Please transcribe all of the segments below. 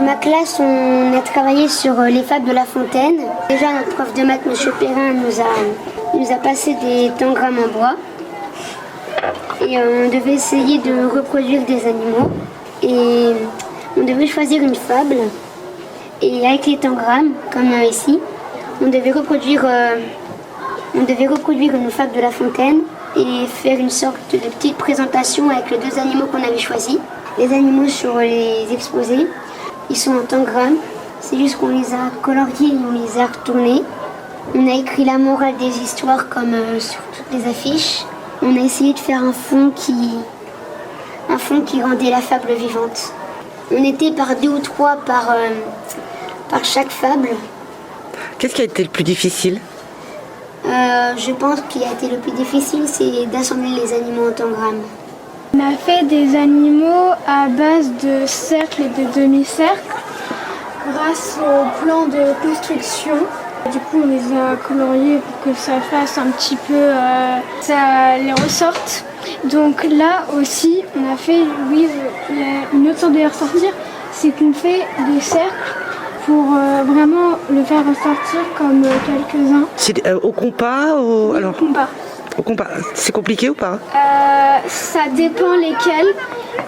ma classe, on a travaillé sur les fables de La Fontaine. Déjà, notre prof de maths, M. Perrin, nous a passé des tangrammes en bois. Et on devait essayer de reproduire des animaux. Et on devait choisir une fable. Et avec les tangrammes, comme ici, on devait reproduire une fable de La Fontaine et faire une sorte de petite présentation avec les deux animaux qu'on avait choisis. Les animaux sur les exposés, ils sont en tangrammes. C'est juste qu'on les a coloriés et on les a retournés. On a écrit la morale des histoires comme sur toutes les affiches. On a essayé de faire un fond qui rendait la fable vivante. On était par 2 ou 3 par chaque fable. Qu'est-ce qui a été le plus difficile ? Je pense qu'il a été le plus difficile, c'est d'assembler les animaux en tangrammes. On a fait des animaux à base de cercles et de demi-cercles grâce au plan de construction. Du coup, on les a coloriés pour que ça fasse un petit peu, ça les ressorte. Donc là aussi, on a fait, une autre sorte de les ressortir, c'est qu'on fait des cercles pour vraiment le faire ressortir comme quelques-uns. C'est au compas Au compas. Au compas. C'est compliqué ou pas ? Ça dépend lesquels.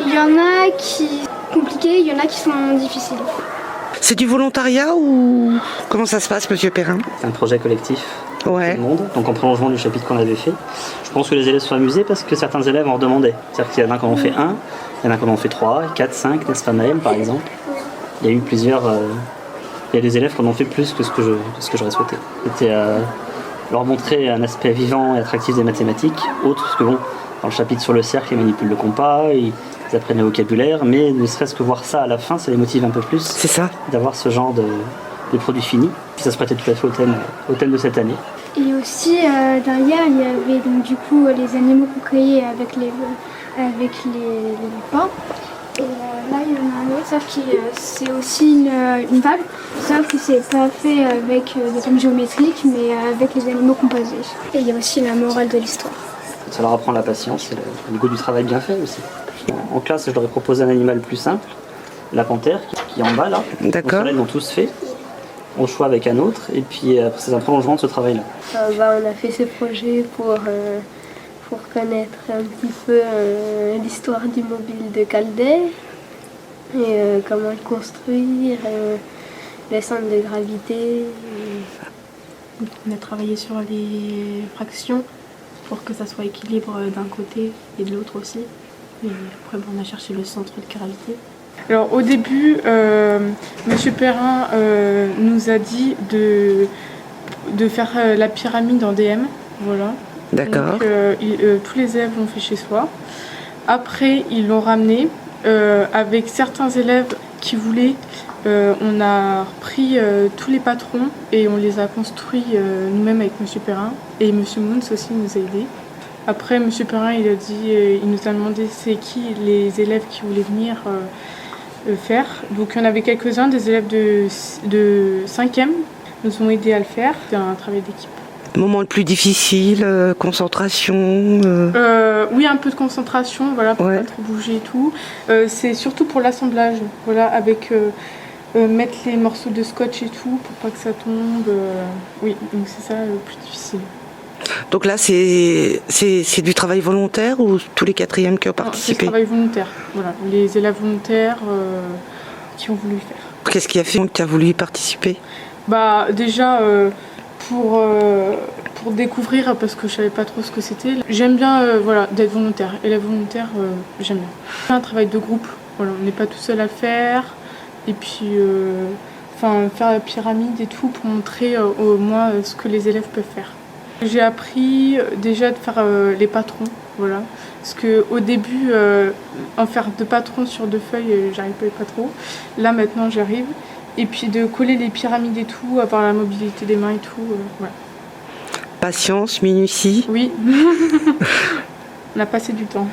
Il y en a qui sont compliqués, il y en a qui sont difficiles. C'est du volontariat ou comment ça se passe, Monsieur Perrin ? C'est un projet collectif. Ouais. Tout le monde, donc en prolongement du chapitre qu'on avait fait. Je pense que les élèves sont amusés parce que certains élèves en demandaient. C'est-à-dire qu'il y en a qui en ont fait 1, il y en a qui en ont fait 3, 4, 5, n'est-ce pas Maëlle par exemple ? Il y a eu plusieurs... il y a des élèves qui en ont fait plus que ce que j'aurais souhaité. C'était leur montrer un aspect vivant et attractif des mathématiques, autre parce que bon, dans le chapitre sur le cercle, ils manipulent le compas, ils apprennent le vocabulaire, mais ne serait-ce que voir ça à la fin, ça les motive un peu plus. C'est ça. D'avoir ce genre de produit fini. Puis ça se prêtait tout à fait au thème de cette année. Et aussi, derrière, il y avait donc, du coup les animaux qu'on créait avec les lapins. Et là, il y en a un autre, sauf que c'est aussi une fable, sauf que c'est pas fait avec des thèmes géométriques, mais avec les animaux composés. Et il y a aussi la morale de l'histoire. Ça leur apprend la patience et le goût du travail bien fait aussi. En classe, je leur ai proposé un animal plus simple, la panthère, qui est en bas là. D'accord. Ils l'ont tous fait. On choisit avec un autre, et puis c'est un prolongement de ce travail-là. On a fait ce projet pour connaître un petit peu l'histoire du mobile de Caldet et comment le construire, les centres de gravité. On a travaillé sur les fractions pour que ça soit équilibre d'un côté et de l'autre aussi. Et après, on a cherché le centre de gravité. Alors au début, M. Perrin nous a dit de faire la pyramide en DM, voilà. D'accord. Donc, tous les élèves l'ont fait chez soi. Après, ils l'ont ramené avec certains élèves qui voulaient. On a repris tous les patrons et on les a construits nous-mêmes avec M. Perrin. Et M. Mouns aussi nous a aidés. Après, M. Perrin, il nous a demandé c'est qui les élèves qui voulaient venir faire. Donc, il y en avait quelques-uns, des élèves de 5e, nous ont aidés à le faire. C'était un travail d'équipe. Moment le plus difficile, concentration Oui, un peu de concentration, voilà, pour pas trop bouger et tout. C'est surtout pour l'assemblage, voilà, avec mettre les morceaux de scotch et tout, pour pas que ça tombe. Oui, donc c'est ça le plus difficile. Donc là, c'est du travail volontaire ou tous les 4e qui ont participé ? C'est du travail volontaire, voilà, les élèves volontaires qui ont voulu le faire. Qu'est-ce qui a fait que tu as voulu y participer ? Déjà, pour découvrir, parce que je savais pas trop ce que c'était. J'aime bien d'être volontaire. Et la volontaire, j'aime bien. C'est un travail de groupe, voilà, on n'est pas tout seul à le faire. Et puis, faire la pyramide et tout pour montrer au moins ce que les élèves peuvent faire. J'ai appris déjà de faire les patrons, voilà. Parce qu'au début, en faire 2 patrons sur 2 feuilles, j'arrivais pas trop. Là, maintenant, j'arrive. Et puis de coller les pyramides et tout, avoir la mobilité des mains et tout, voilà. Patience, minutie. Oui, on a passé du temps.